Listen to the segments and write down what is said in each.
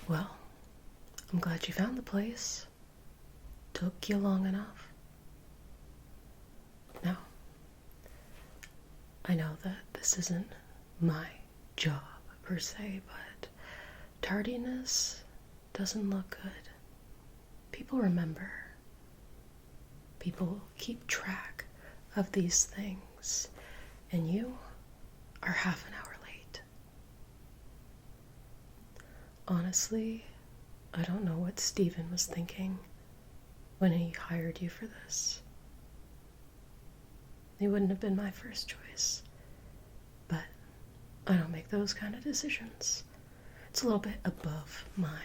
Well, I'm glad you found the place. Took you long enough. Now, I know that this isn't my job per se, but tardiness doesn't look good. People remember. People keep track of these things, and you are half an hour late. Honestly, I don't know what Steven was thinking when he hired you for this. He wouldn't have been my first choice, but I don't make those kind of decisions. It's a little bit above my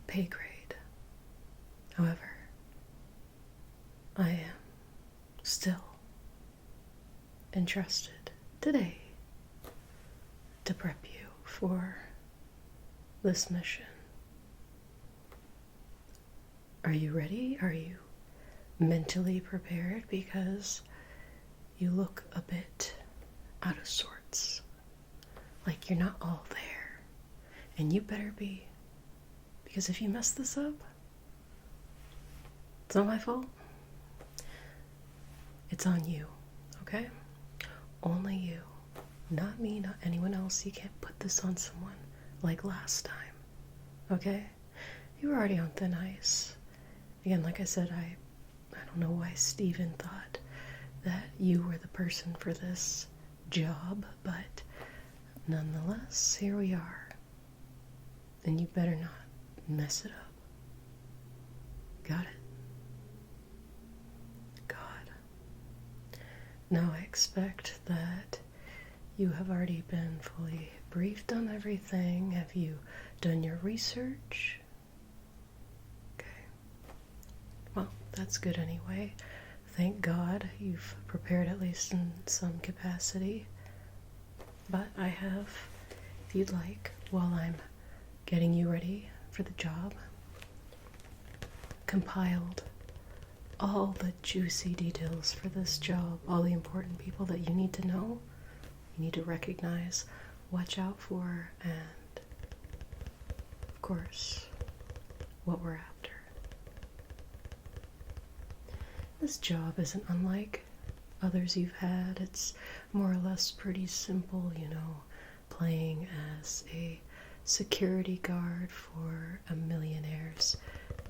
pay grade. However, I am still entrusted today to prep you for this mission. Are you ready? Are you mentally prepared? Because you look a bit out of sorts. Like you're not all there. And you better be. Because if you mess this up, it's not my fault. It's on you, okay? Only you. Not me, not anyone else. You can't put this on someone like last time, okay? You were already on thin ice. Again, like I said, I don't know why Steven thought that you were the person for this job, but nonetheless, here we are. And you better not mess it up. Got it? God. Now I expect that you have already been fully briefed on everything. Have you done your research? Well, that's good anyway. Thank God you've prepared at least in some capacity. But I have, if you'd like, while I'm getting you ready for the job, compiled all the juicy details for this job, all the important people that you need to know, you need to recognize, watch out for, and, of course, what we're after. This job isn't unlike others you've had. It's more or less pretty simple, playing as a security guard for a millionaire's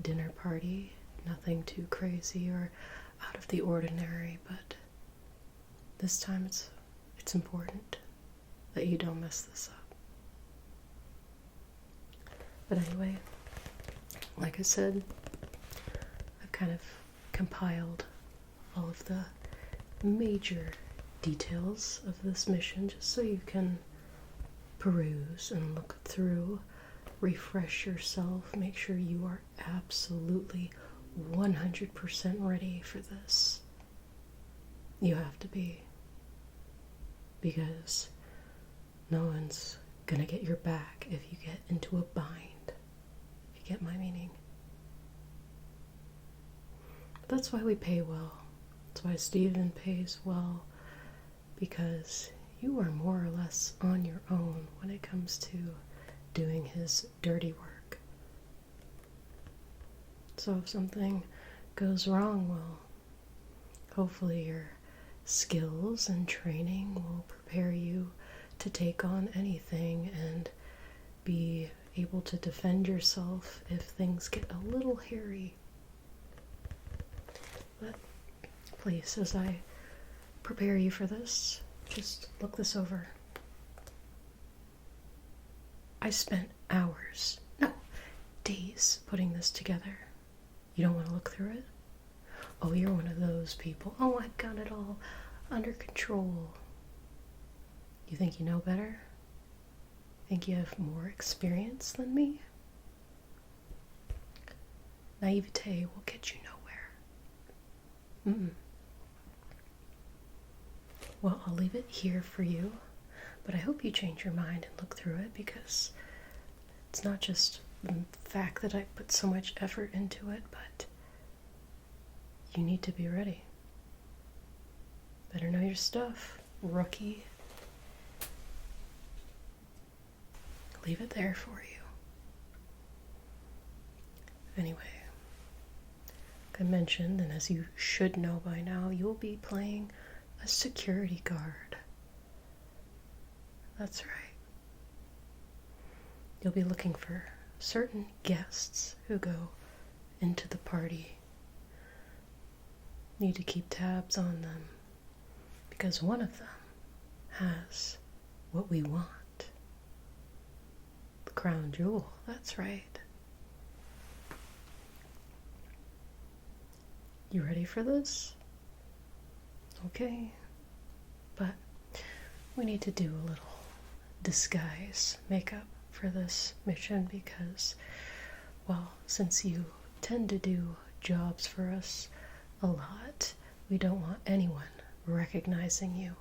dinner party. Nothing too crazy or out of the ordinary, but this time it's important that you don't mess this up. But anyway, like I said, I've kind of compiled all of the major details of this mission just so you can peruse and look through, refresh yourself, make sure you are absolutely 100% ready for this. You have to be, because no one's gonna get your back if you get into a bind. If you get my meaning. That's why we pay well. That's why Steven pays well, because you are more or less on your own when it comes to doing his dirty work. So if something goes wrong, well, hopefully your skills and training will prepare you to take on anything and be able to defend yourself if things get a little hairy. But please, as I prepare you for this, just look this over. I spent hours, no, days putting this together. You don't want to look through it? Oh, you're one of those people. Oh, I've got it all under control. You think you know better? Think you have more experience than me? Naivete will get you nowhere. Well, I'll leave it here for you, but I hope you change your mind and look through it, because it's not just the fact that I put so much effort into it, but you need to be ready. Better know your stuff, rookie. Leave it there for you. Anyway, like I mentioned, and as you should know by now, you'll be playing a security guard. That's right. You'll be looking for certain guests who go into the party. Need to keep tabs on them because one of them has what we want. The crown jewel, that's right. You ready for this? Okay. But we need to do a little disguise makeup for this mission because, well, since you tend to do jobs for us a lot, we don't want anyone recognizing you.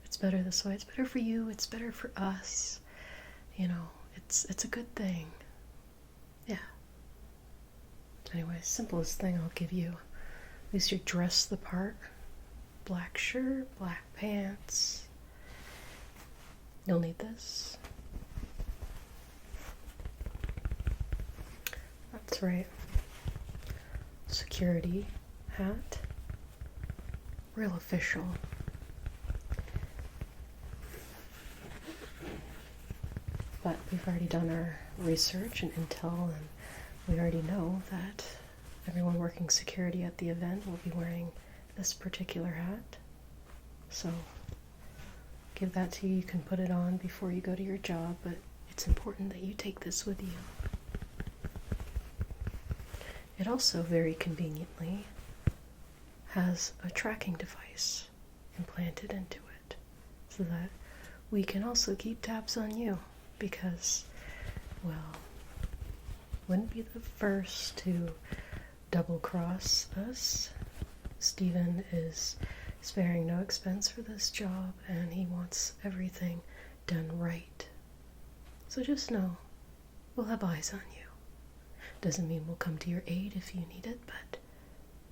It's better this way. It's better for you. It's better for us. You know, it's a good thing. Yeah. Anyway, simplest thing I'll give you. At least you're dressed the part. Black shirt, black pants. You'll need this. That's right. Security hat. Real official. But we've already done our research and intel, and we already know that everyone working security at the event will be wearing this particular hat. So give that to you. You can put it on before you go to your job, but it's important that you take this with you. It also very conveniently has a tracking device implanted into it so that we can also keep tabs on you because, well, wouldn't be the first to double-cross us. Steven is sparing no expense for this job, and he wants everything done right. So just know, we'll have eyes on you. Doesn't mean we'll come to your aid if you need it, but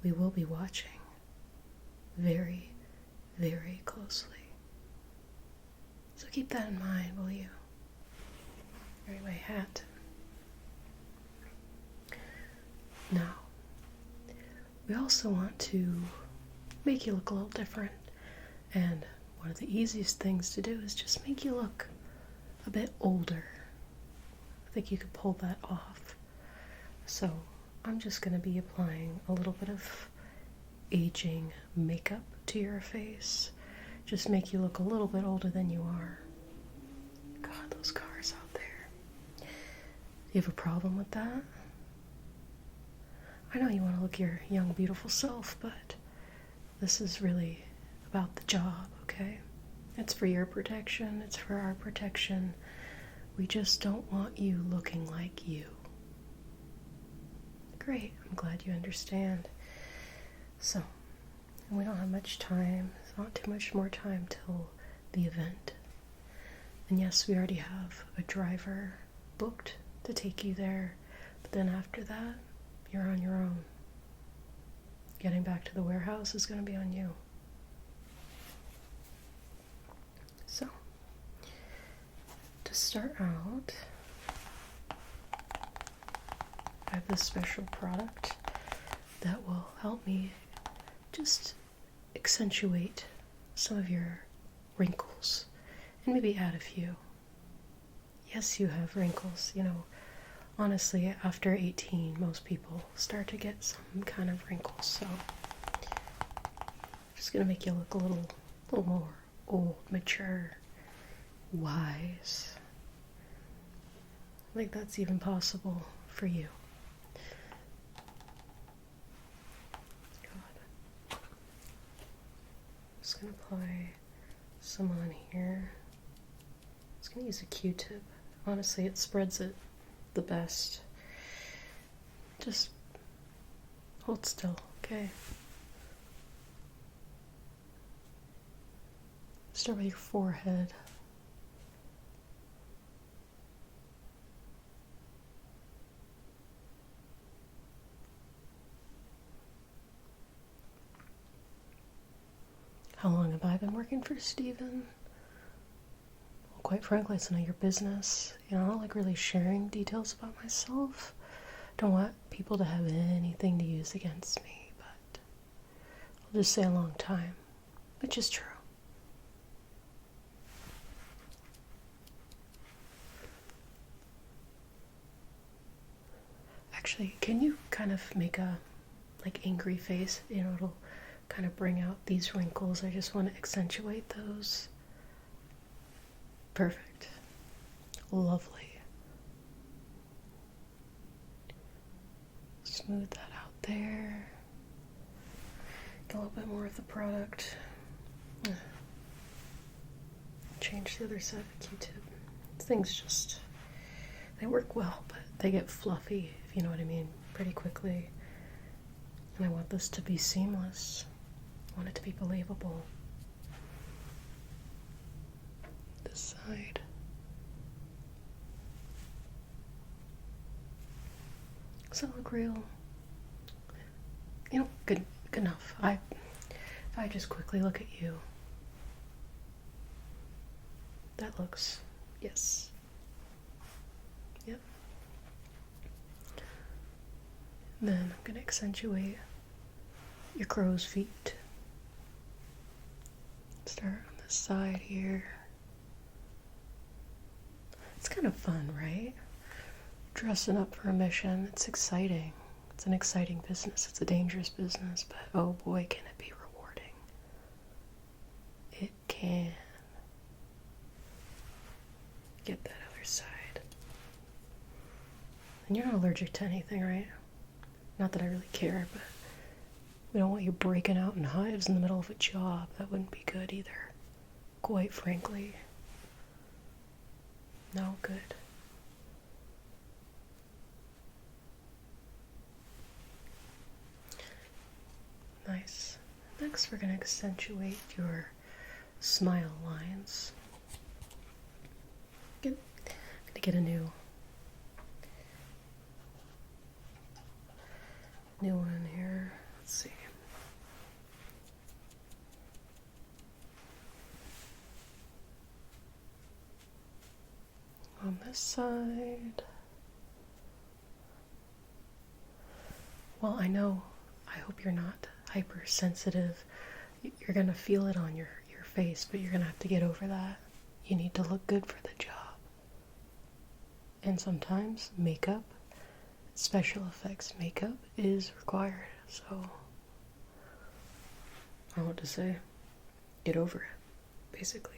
we will be watching very, very closely. So keep that in mind, will you? Anyway, hat. Now, we also want to make you look a little different, and one of the easiest things to do is just make you look a bit older. I think you could pull that off. So I'm just going to be applying a little bit of aging makeup to your face. Just make you look a little bit older than you are. God, those cars out there. Do you have a problem with that? I know you want to look your young, beautiful self, but this is really about the job, okay? It's for your protection. It's for our protection. We just don't want you looking like you. Great. I'm glad you understand. So, we don't have much time. There's not too much more time till the event. And yes, we already have a driver booked to take you there. But then after that, you're on your own. Getting back to the warehouse is going to be on you. So, to start out, I have this special product that will help me just accentuate some of your wrinkles and maybe add a few. Yes, you have wrinkles, you know. Honestly, after 18, most people start to get some kind of wrinkles, so just gonna make you look a little more old, mature, wise. I think that's even possible for you. God. Just gonna apply some on here. Just gonna use a Q-tip. Honestly, it spreads it the best. Just hold still, okay? Start with your forehead. How long have I been working for Steven? Well, quite frankly, it's none of your business. You know, I don't like really sharing details about myself. Don't want people to have anything to use against me, but I'll just say a long time, which is true. Actually, can you kind of make a angry face? You know, it'll kind of bring out these wrinkles. I just want to accentuate those. Perfect. Lovely. Smooth that out there. Get a little bit more of the product. Change the other side of the Q-tip. Things just, they work well, but they get fluffy, if you know what I mean, pretty quickly. And I want this to be seamless. I want it to be believable. This side. Does that look real? You know, good enough. If I just quickly look at you, that looks, yes. Yep. Then I'm going to accentuate your crow's feet. Start on this side here. It's kind of fun, right? Dressing up for a mission. It's exciting. It's an exciting business. It's a dangerous business, but oh boy, can it be rewarding. It can. Get that other side. And you're not allergic to anything, right? Not that I really care, but we don't want you breaking out in hives in the middle of a job. That wouldn't be good either. Quite frankly. No good. Nice. Next, we're going to accentuate your smile lines. I'm going to get a new one here. Let's see. On this side. Well, I hope you're not hypersensitive. You're gonna feel it on your face, but you're gonna have to get over that. You need to look good for the job. And sometimes makeup, special effects makeup is required, so I don't know what to say. Get over it, basically.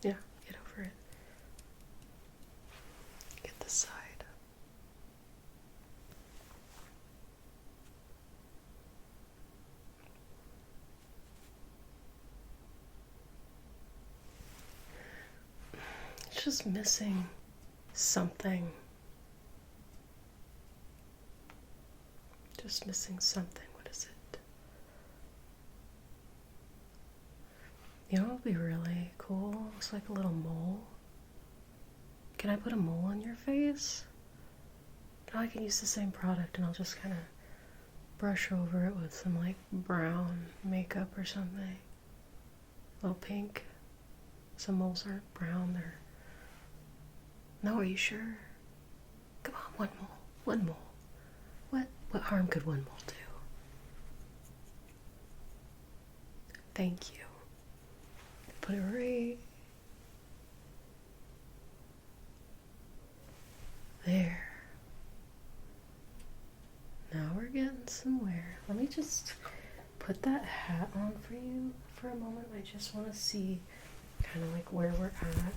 Yeah, get over it. Get this side. It's just missing something. Just missing something. What is it? You know what would be really cool? Looks like a little mole. Can I put a mole on your face? No, I can use the same product and I'll just kind of brush over it with some like brown makeup or something. A little pink. Some moles aren't brown, they're... No, are you sure? Come on, one mole. One mole. What harm could one mole do? Thank you. Put it right there. Now we're getting somewhere. Let me just put that hat on for you for a moment. I just want to see kind of like where we're at.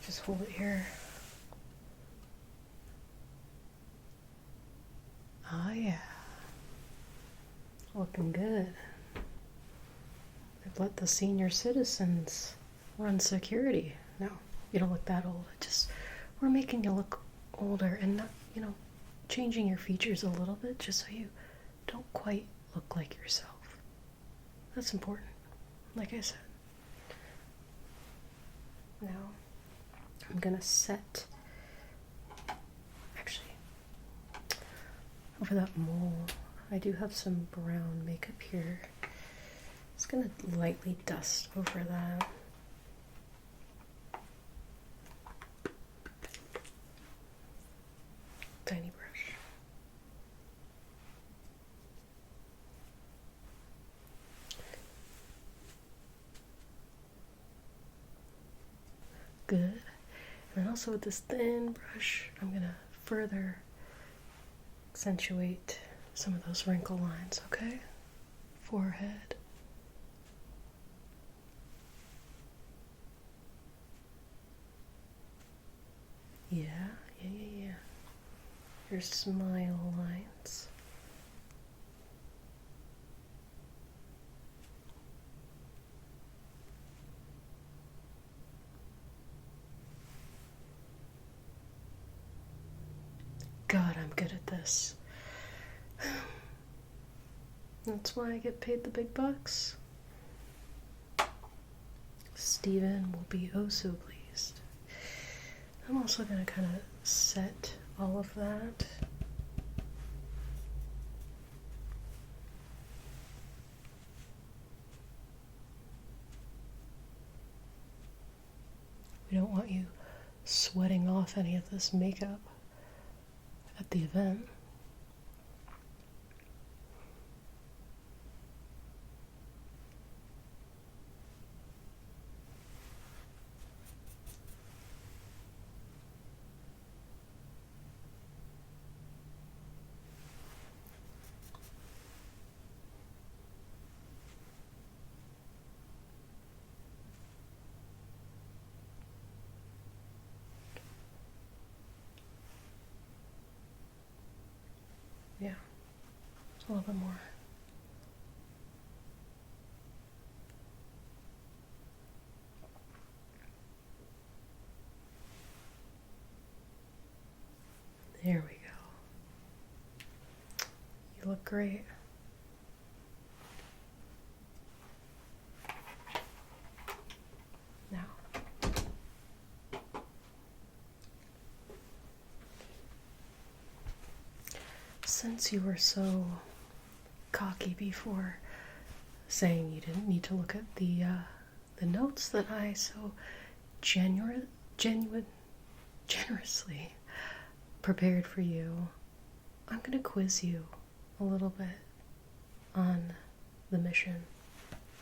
Just hold it here. Oh yeah. Looking good. They've let the senior citizens run security. No, you don't look that old. We're making you look older and not, changing your features a little bit just so you don't quite look like yourself. That's important, like I said. Now, I'm gonna set, actually, over that mole, I do have some brown makeup here. Just gonna lightly dust over that. tiny brush. Good. And then also with this thin brush, I'm gonna further accentuate some of those wrinkle lines, okay? Forehead. Yeah. Your smile lines. God, I'm good at this. That's why I get paid the big bucks. Steven will be oh so pleased. I'm also going to kind of set all of that. We don't want you sweating off any of this makeup at the event. Yeah, a little bit more. There we go. You look great. Now, since you were so cocky before saying you didn't need to look at the notes that I so generously prepared for you, I'm going to quiz you a little bit on the mission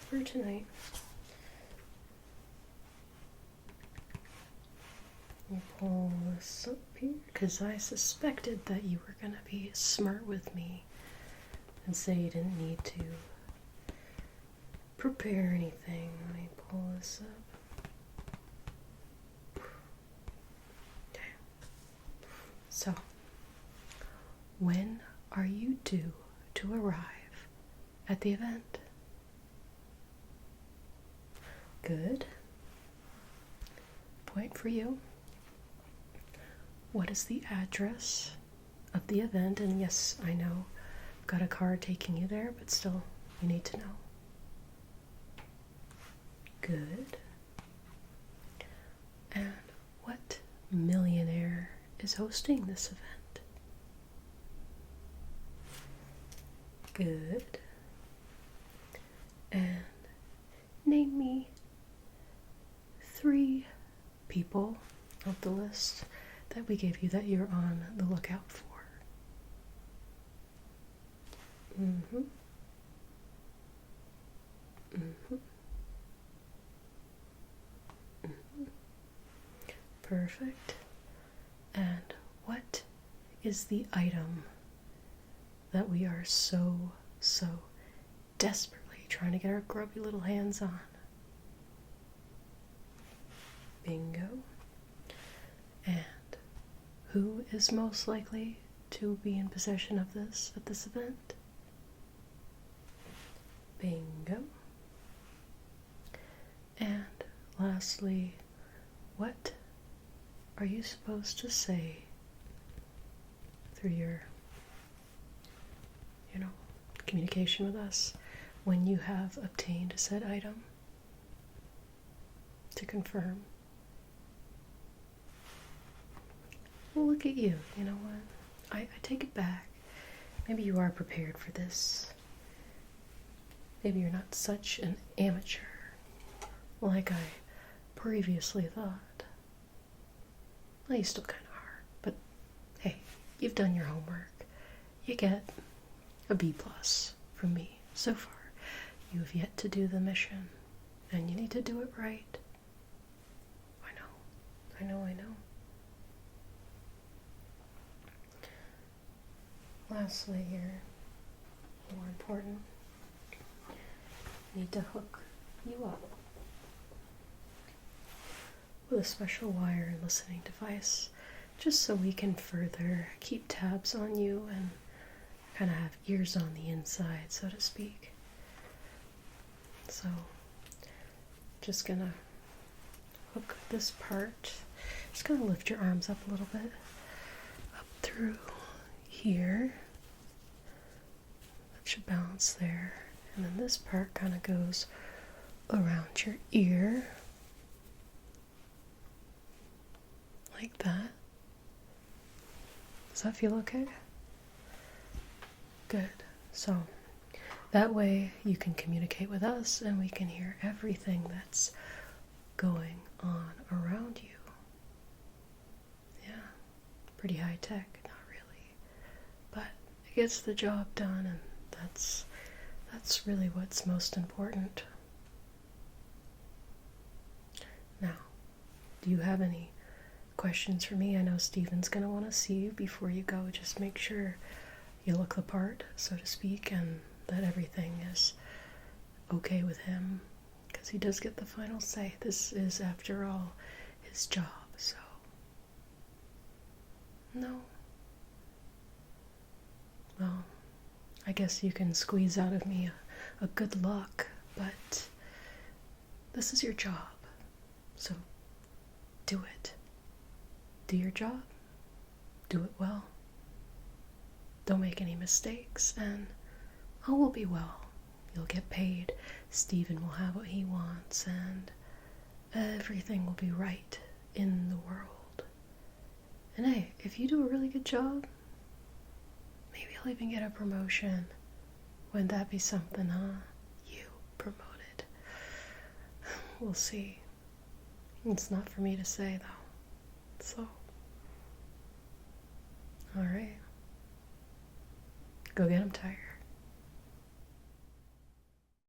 for tonight. I'll pull this up here because I suspected that you were going to be smart with me and say you didn't need to prepare anything. Let me pull this up. Okay. So, when are you due to arrive at the event? Good. Point for you. What is the address of the event? And yes, I know I've got a car taking you there, but still, you need to know. Good. And what millionaire is hosting this event? Good. And name me 3 people of the list that we gave you that you're on the lookout for. Perfect. And what is the item that we are so desperately trying to get our grubby little hands on? Bingo. And who is most likely to be in possession of this at this event? Bingo. And lastly, what are you supposed to say through your, communication with us when you have obtained said item to confirm? Well, look at you. You know what? I take it back. Maybe you are prepared for this. Maybe you're not such an amateur like I previously thought. Well, you still kind of are, but hey, you've done your homework. You get a B plus from me so far. You have yet to do the mission, and you need to do it right. I know. Lastly here, more important, need to hook you up with a special wire and listening device, just so we can further keep tabs on you and kind of have ears on the inside, so to speak. So, just gonna hook this part. Just gonna lift your arms up a little bit, up through here. That should balance there. And then this part kind of goes around your ear, like that. Does that feel okay? Good. So that way you can communicate with us and we can hear everything that's going on around you. Yeah, pretty high tech, not really, but it gets the job done, and that's really what's most important. Now, do you have any questions for me? I know Steven's gonna want to see you before you go. Just make sure you look the part, so to speak, and that everything is okay with him, because he does get the final say. This is, after all, his job, so. No. Well, I guess you can squeeze out of me a good luck, but this is your job, so do it. Do your job. Do it well. Don't make any mistakes, and all will be well. You'll get paid. Stephen will have what he wants, and everything will be right in the world. And hey, if you do a really good job, maybe I'll even get a promotion. Wouldn't that be something, huh? You promoted. We'll see. It's not for me to say, though. So, alright. Go get him tired.